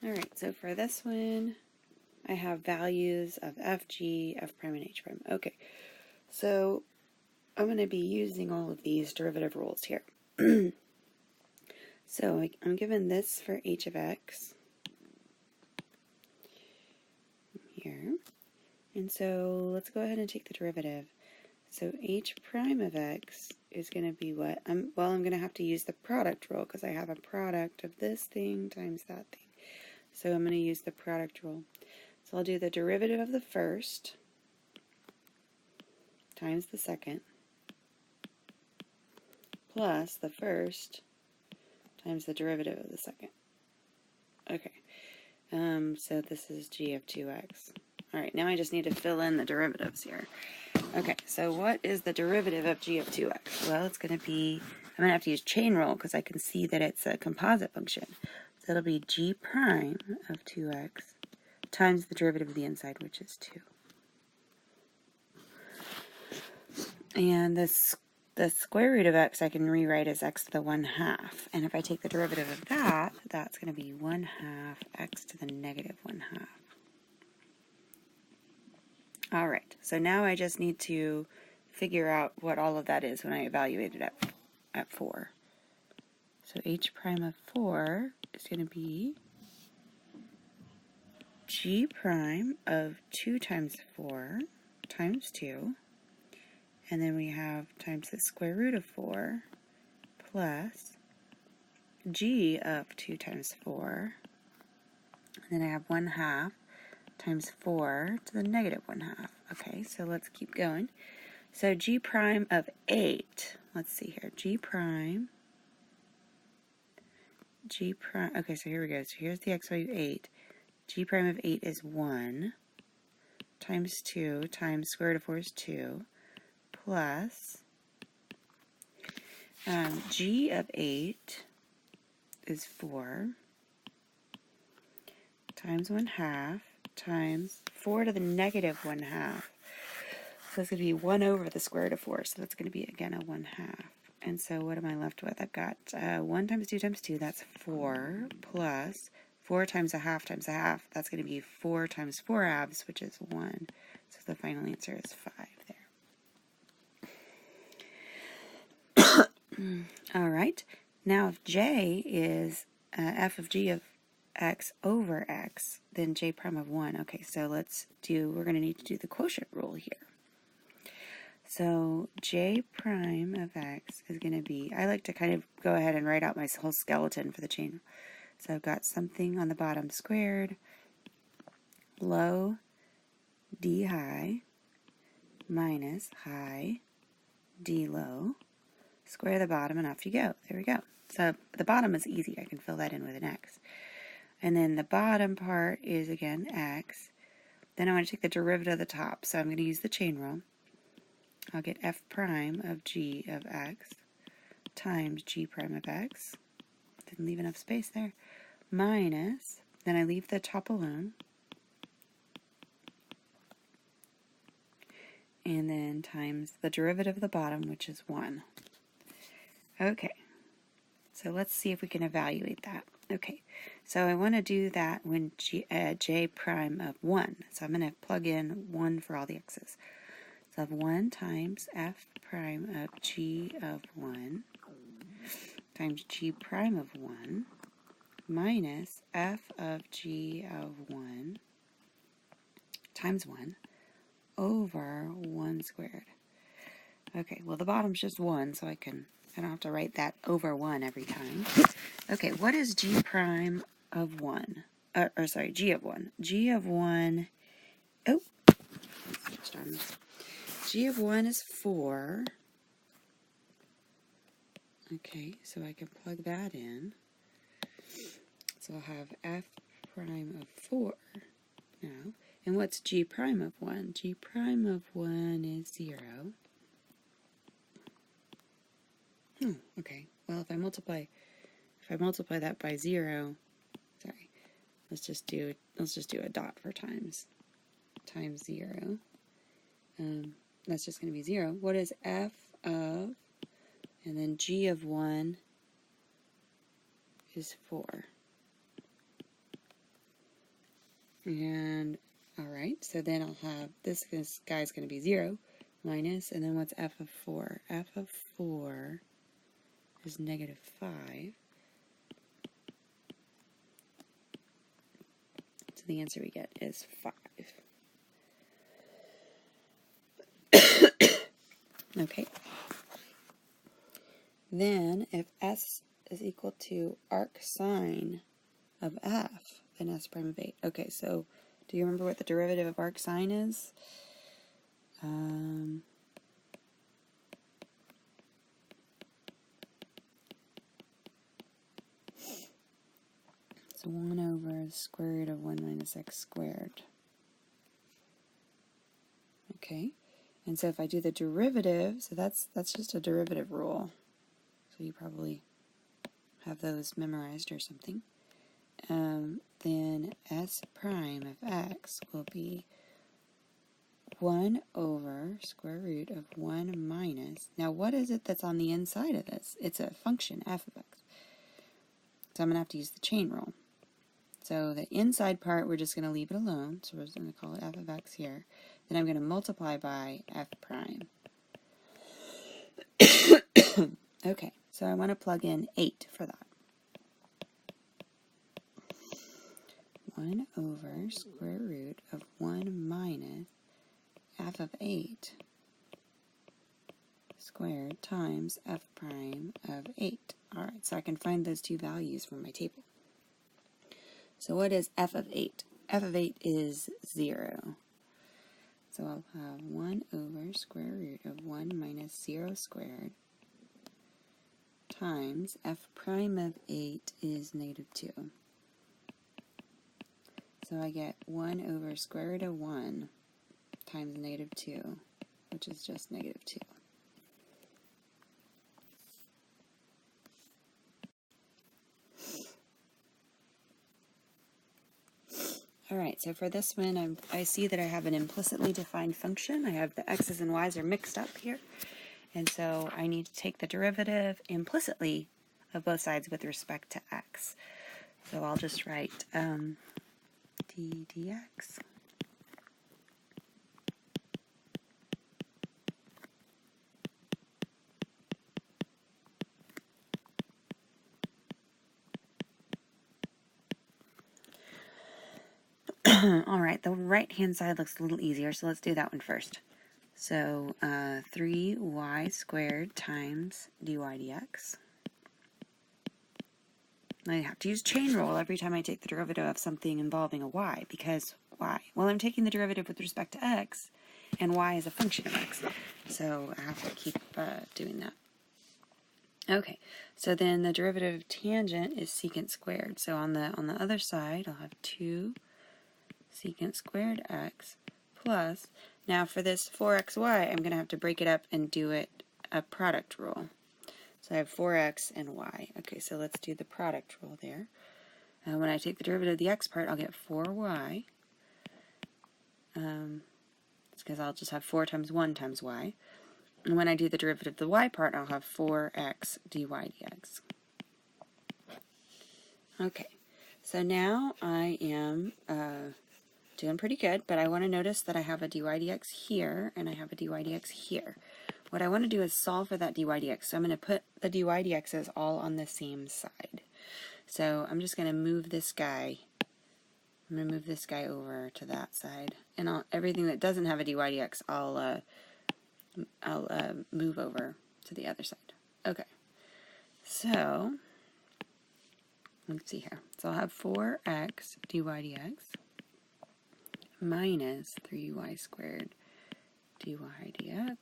Alright, so for this one, I have values of f, g, f prime, and h prime. Okay, so I'm going to be using all of these derivative rules here. So I'm given this for h of x here. And so let's go ahead and take the derivative. So h prime of x is going to be what? I'm going to have to use the product rule because I have a product of this thing times that thing. So I'm going to use the product rule. So I'll do the derivative of the first times the second plus the first times the derivative of the second. Okay, so this is g of 2x. Alright, now I just need to fill in the derivatives here. Okay, so what is the derivative of g of 2x? Well, it's going to be, I'm going to have to use chain rule because I can see that it's a composite function. So it'll be g prime of 2x times the derivative of the inside, which is 2. And the square root of x I can rewrite as x to the 1/2. And if I take the derivative of that, that's going to be 1/2 x to the negative 1/2. All right, so now I just need to figure out what all of that is when I evaluate it at 4. So h prime of 4 is going to be g prime of 2 times 4 times 2. And then we have times the square root of 4 plus g of 2 times 4. And then I have 1/2 times 4 to the negative 1/2. Okay, so let's keep going. So g prime of 8, let's see here, g prime, okay, so here we go. So here's the x value 8. G prime of 8 is 1 times 2 times square root of 4 is 2 plus g of 8 is 4 times 1/2 times 4 to the negative 1/2. So it's going to be 1 over the square root of 4. So that's going to be, again, a 1/2. And so what am I left with? I've got 1 times 2 times 2, that's 4, plus 4 times 1/2 times 1/2. That's going to be 4 times 4/2, which is 1. So the final answer is 5 there. All right. Now if j is f of g of x over x, then j prime of 1. Okay, so we're going to need to do the quotient rule here. So j prime of x is going to be, I like to kind of go ahead and write out my whole skeleton for the chain. So I've got something on the bottom squared, low d high minus high d low, square the bottom, and off you go. There we go. So the bottom is easy. I can fill that in with an x. And then the bottom part is, again, x. Then I want to take the derivative of the top. So I'm going to use the chain rule. I'll get f prime of g of x times g prime of x. Didn't leave enough space there. Minus, then I leave the top alone. And then times the derivative of the bottom, which is 1. Okay, so let's see if we can evaluate that. Okay, so I want to do that when j prime of 1. So I'm going to plug in 1 for all the x's. So I have 1 times f prime of g of 1 times g prime of 1 minus f of g of 1 times 1 over 1 squared. Okay, well the bottom's just 1, so I don't have to write that over 1 every time. Okay, what is g prime of 1? G of 1. G of 1, switched on this. G of 1 is 4. Okay, so I can plug that in. So I'll have f prime of 4 now. And what's g prime of 1? G prime of 1 is 0. Okay, well if I multiply that by 0, sorry, let's just do a dot for times 0. That's just going to be 0. What is f of, and then g of 1 is 4. And, all right, so then I'll have, this guy's going to be 0 minus, and then what's f of 4? F of 4 is negative 5. So the answer we get is 5. Okay. Then if S is equal to arcsine of F, then S prime of 8. Okay, so do you remember what the derivative of arcsine is? It's 1 over the square root of 1 minus x squared. Okay, and so if I do the derivative, so that's just a derivative rule. So you probably have those memorized or something. Then S prime of x will be 1 over square root of 1 minus. Now what is it that's on the inside of this? It's a function, f of x. So I'm going to have to use the chain rule. So the inside part, we're just going to leave it alone. So we're just going to call it f of x here. Then I'm going to multiply by f prime. Okay, so I want to plug in 8 for that. 1 over square root of 1 minus f of 8 squared times f prime of 8. All right, so I can find those two values from my table. So what is f of 8? F of 8 is 0. So I'll have 1 over square root of 1 minus 0 squared times f prime of 8 is negative 2. So I get 1 over square root of 1 times negative 2, which is just negative 2. All right, so for this one, I see that I have an implicitly defined function. I have the x's and y's are mixed up here. And so I need to take the derivative implicitly of both sides with respect to x. So I'll just write d dx. All right, the right-hand side looks a little easier, so let's do that one first. So 3y squared times dy dx. I have to use chain rule every time I take the derivative of something involving a y, because why? Well, I'm taking the derivative with respect to x, and y is a function of x, so I have to keep doing that. Okay, so then the derivative of tangent is secant squared. So on the other side, I'll have 2 secant squared x plus, now for this 4xy, I'm going to have to break it up and do it a product rule. So I have 4x and y. Okay, so let's do the product rule there. When I take the derivative of the x part, I'll get 4y. It's because I'll just have 4 times 1 times y. And when I do the derivative of the y part, I'll have 4x dy dx. Okay, so now I am doing pretty good, but I want to notice that I have a dy dx here, and I have a dy dx here. What I want to do is solve for that dy dx. So I'm going to put the dy dx's all on the same side. So I'm just going to move this guy. I'm going to move this guy over to that side. And everything that doesn't have a dy dx, I'll move over to the other side. Okay. So let's see here. So I'll have 4x dy dx minus 3y squared dy dx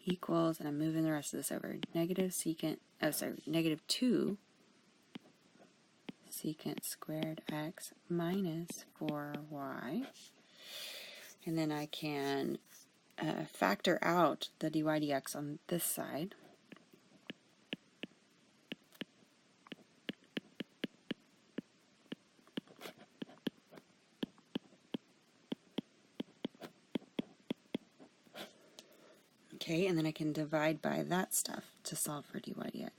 equals, and I'm moving the rest of this over, negative 2 secant squared x minus 4y. And then I can factor out the dy dx on this side. Okay, and then I can divide by that stuff to solve for dy dx.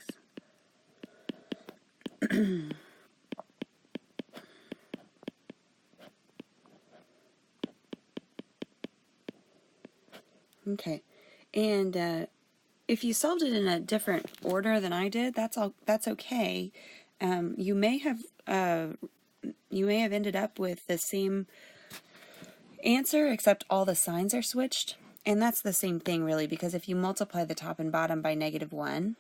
Okay, and if you solved it in a different order than I did, that's okay. You may have ended up with the same answer, except all the signs are switched. And that's the same thing, really, because if you multiply the top and bottom by -1,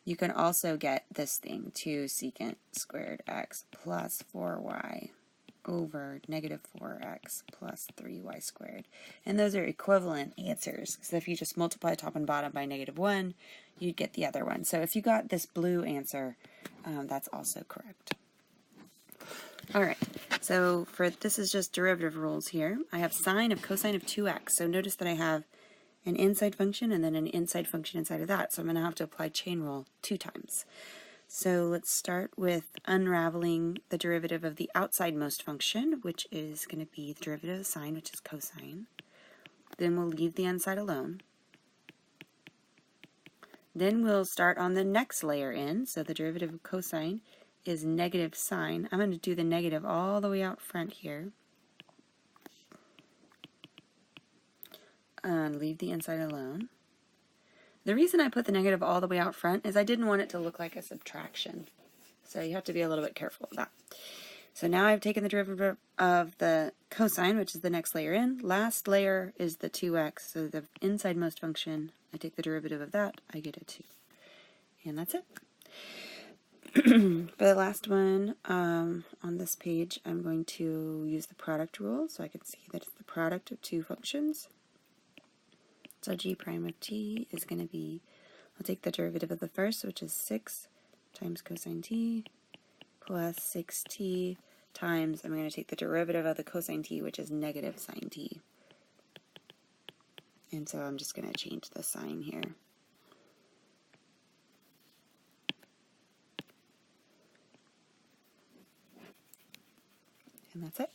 you can also get this thing, 2 secant squared x plus 4y over -4x plus 3y squared. And those are equivalent answers. So if you just multiply top and bottom by -1, you'd get the other one. So if you got this blue answer, that's also correct. All right, so for this is just derivative rules here. I have sine of cosine of 2x. So notice that I have an inside function and then an inside function inside of that. So I'm going to have to apply chain rule 2 times. So let's start with unraveling the derivative of the outsidemost function, which is going to be the derivative of sine, which is cosine. Then we'll leave the inside alone. Then we'll start on the next layer in. So the derivative of cosine is negative sine. I'm going to do the negative all the way out front here. And leave the inside alone. The reason I put the negative all the way out front is I didn't want it to look like a subtraction. So you have to be a little bit careful of that. So now I've taken the derivative of the cosine, which is the next layer in. Last layer is the 2x, so the insidemost function, I take the derivative of that, I get a 2. And that's it. For the last one on this page, I'm going to use the product rule, so I can see that it's the product of 2 functions. So g prime of t is going to be, I'll take the derivative of the first, which is 6 times cosine t, plus 6t times, I'm going to take the derivative of the cosine t, which is negative sine t. And so I'm just going to change the sign here. And that's it.